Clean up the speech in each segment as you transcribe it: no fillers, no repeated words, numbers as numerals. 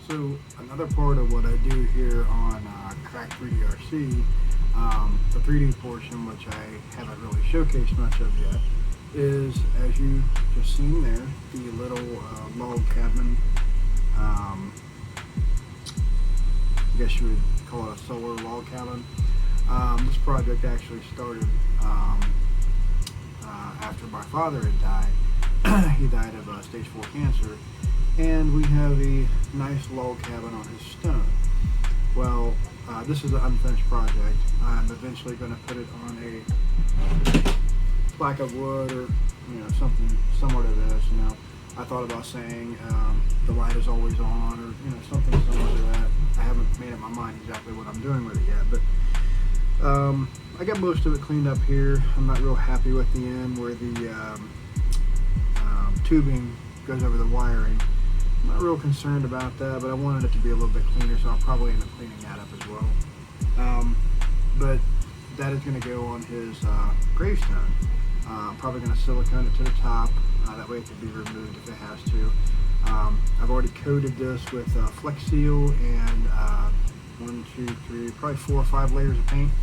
So another part of what I do here on Crack 3DRC, the 3D portion, which I haven't really showcased much of yet, is, as you just seen there, the little log cabin. I guess you would call it a solar log cabin. This project actually started after my father had died. He died of stage 4 cancer. And we have a nice log cabin on his stone. Well, this is an unfinished project. I'm eventually going to put it on a plaque of wood or something similar to this. I thought about saying the light is always on, or something similar to that. I haven't made up my mind exactly what I'm doing with it yet, but I got most of it cleaned up here. I'm not real happy with the end where the tubing goes over the wiring. I'm not real concerned about that, but I wanted it to be a little bit cleaner, so I'll probably end up cleaning that up as well. But that is going to go on his gravestone. I'm probably going to silicone it to the top, that way it can be removed if it has to. I've already coated this with Flex Seal and 1, 2, 3, probably 4 or 5 layers of paint.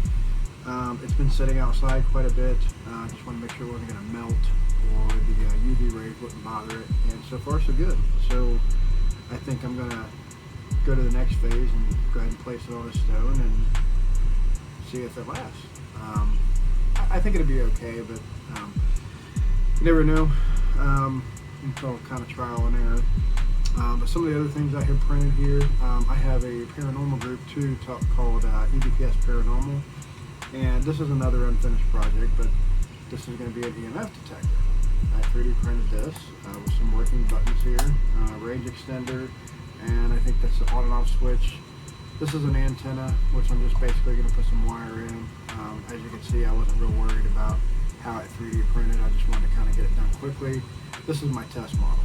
It's been sitting outside quite a bit. Just want to make sure it wasn't going to melt, or the UV rays wouldn't bother it, and so far so good. So I think I'm going to go to the next phase and go ahead and place it on a stone and see if it lasts. I think it'll be okay, but you never know. It's all kind of trial and error. But some of the other things I have printed here, I have a paranormal group too called EVPS Paranormal, and this is another unfinished project, but this is going to be an EMF detector. I 3D printed this with some working buttons here, range extender, and I think that's the on and off switch. This is an antenna, which I'm just basically going to put some wire in. As you can see, I wasn't real worried about how it 3D printed. I just wanted to kind of get it done quickly. This is my test model.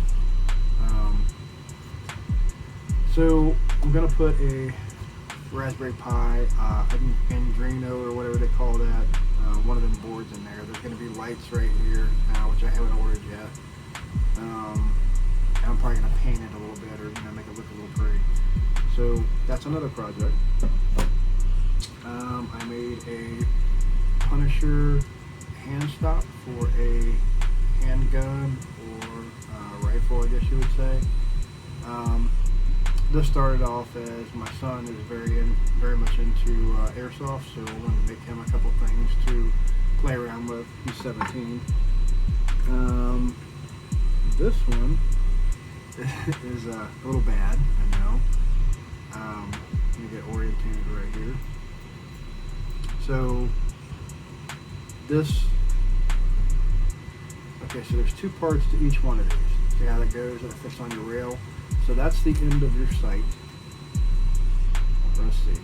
So I'm going to put a Raspberry Pi, Andrino or whatever they call that, one of them boards in there. There's going to be lights right here, which I haven't ordered yet. And I'm probably going to paint it a little bit, or make it look a little pretty. So that's another project. I made a Punisher hand stop for a handgun or rifle, I guess you would say. This started off as my son is very much into airsoft, so I wanted to make him a couple things to play around with. He's 17. This one is a little bad, I know. Let me get orientated right here. So so there's 2 parts to each one of these. See how that goes and it fits on your rail? So that's the end of your sight. Let's see.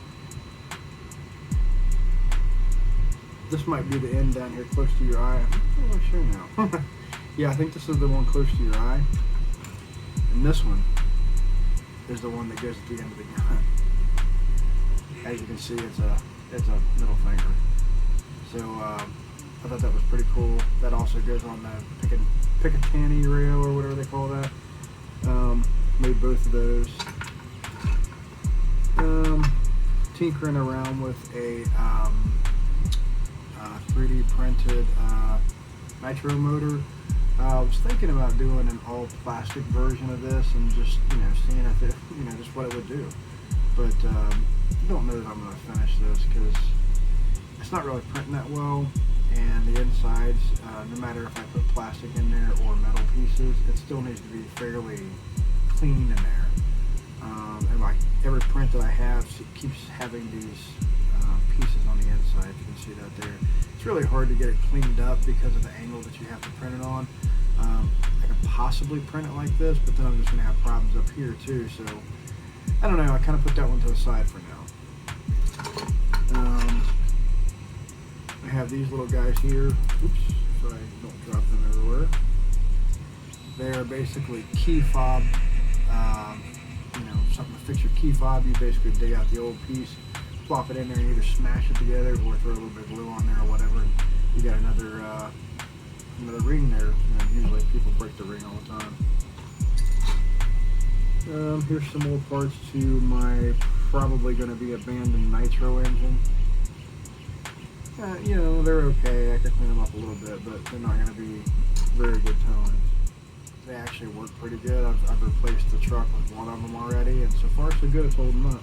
This might be the end down here close to your eye. I'm not really sure now. Yeah, I think this is the one close to your eye. And this one is the one that goes at the end of the gun. As you can see, it's a middle finger. So I thought that was pretty cool. That also goes on the Picatinny rail or whatever they call that. Made both of those. Tinkering around with a 3D printed nitro motor. I was thinking about doing an all plastic version of this and just seeing if it just what it would do. But I don't know that I'm going to finish this because it's not really printing that well, and the insides, no matter if I put plastic in there or metal pieces, it still needs to be fairly clean in there. And like every print that I have keeps having these pieces on the inside. You can see that there. It's really hard to get it cleaned up because of the angle that you have to print it on. I could possibly print it like this, but then I'm just going to have problems up here too. So I don't know. I kind of put that one to the side for now. I have these little guys here. Oops, so I don't drop them everywhere. They are basically key fob. Something to fix your key fob. You basically dig out the old piece, plop it in there, and either smash it together or throw a little bit of glue on there or whatever, and you got another ring there. Usually people break the ring all the time. Here's some old parts to my probably going to be abandoned nitro engine. They're okay. I could clean them up a little bit, but they're not going to be very good tones. They actually work pretty good. I've replaced the truck with one of them already, and so far so good. It's holding up.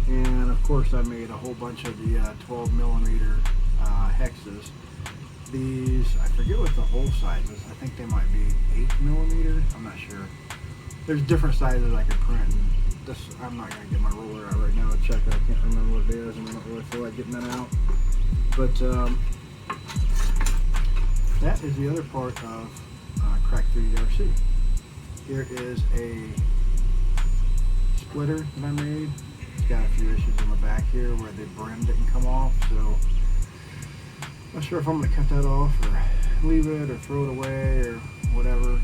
And of course I made a whole bunch of the 12 millimeter hexes. These, I forget what the hole size is. I think they might be 8 millimeter. I'm not sure. There's different sizes I could print, and this, I'm not going to get my ruler out right now to check it. I can't remember what it is, and I don't really feel like getting that out. But that is the other part of Crack 3D RC. Here is a splitter that I made. It's got a few issues in the back here where the brim didn't come off, so not sure if I'm going to cut that off or leave it or throw it away or whatever.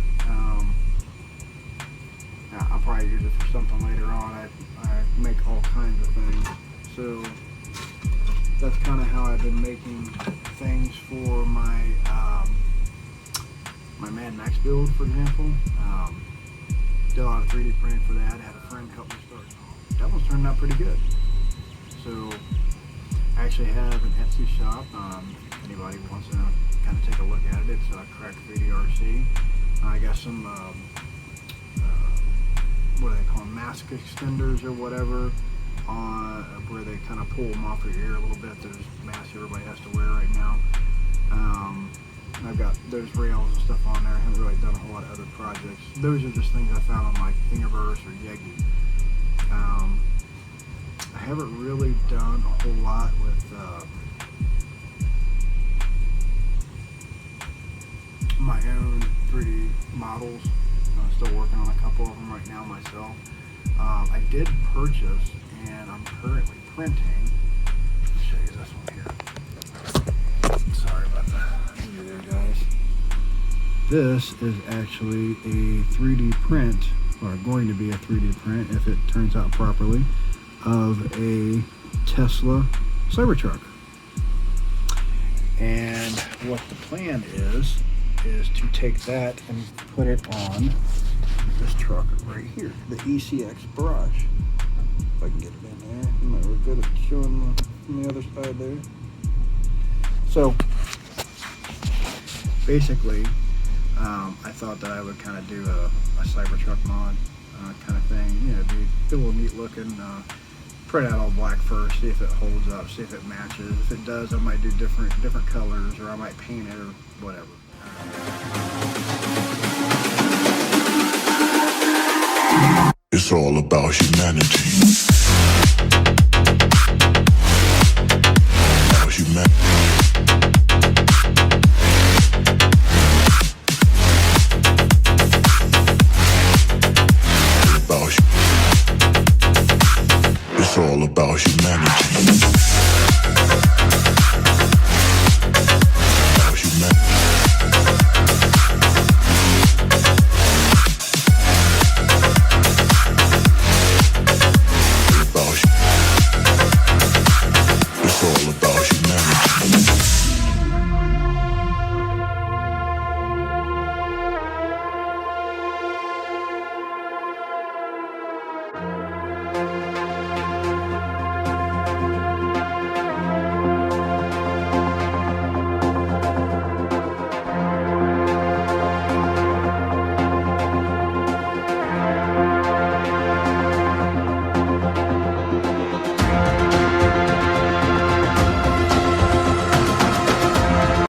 I'll probably use it for something later on. I make all kinds of things, so that's kind of how I've been making things for my my Mad Max build, for example. Did a lot of 3D printing for that. I had a friend help me start. That one's turned out pretty good. So I actually have an Etsy shop. Anybody wants to kind of take a look at it, it's Crack 3D RC. I got some what do they call them, mask extenders or whatever, where they kind of pull them off your ear a little bit. There's masks everybody has to wear right now. I've got those rails and stuff on there. I haven't really done a whole lot of other projects. Those are just things I found on like Thingiverse or Yegi. I haven't really done a whole lot with my own 3D models. I'm still working on a couple of them right now myself. I did purchase, and I'm currently printing. I'll show you this one here. Sorry about that. Hey there, guys. This is actually a 3D print, or going to be a 3D print if it turns out properly, of a Tesla Cybertruck. And what the plan is to take that and put it on this truck right here, the ECX Barrage. If I can get it in there. I'm not real good at showing from the other side there. So basically, I thought that I would kind of do a Cybertruck mod kind of thing. It'd be a little neat looking. Print out all black first, see if it holds up, see if it matches. If it does, I might do different colors, or I might paint it or whatever. It's all about humanity. About humanity. It's all about humanity.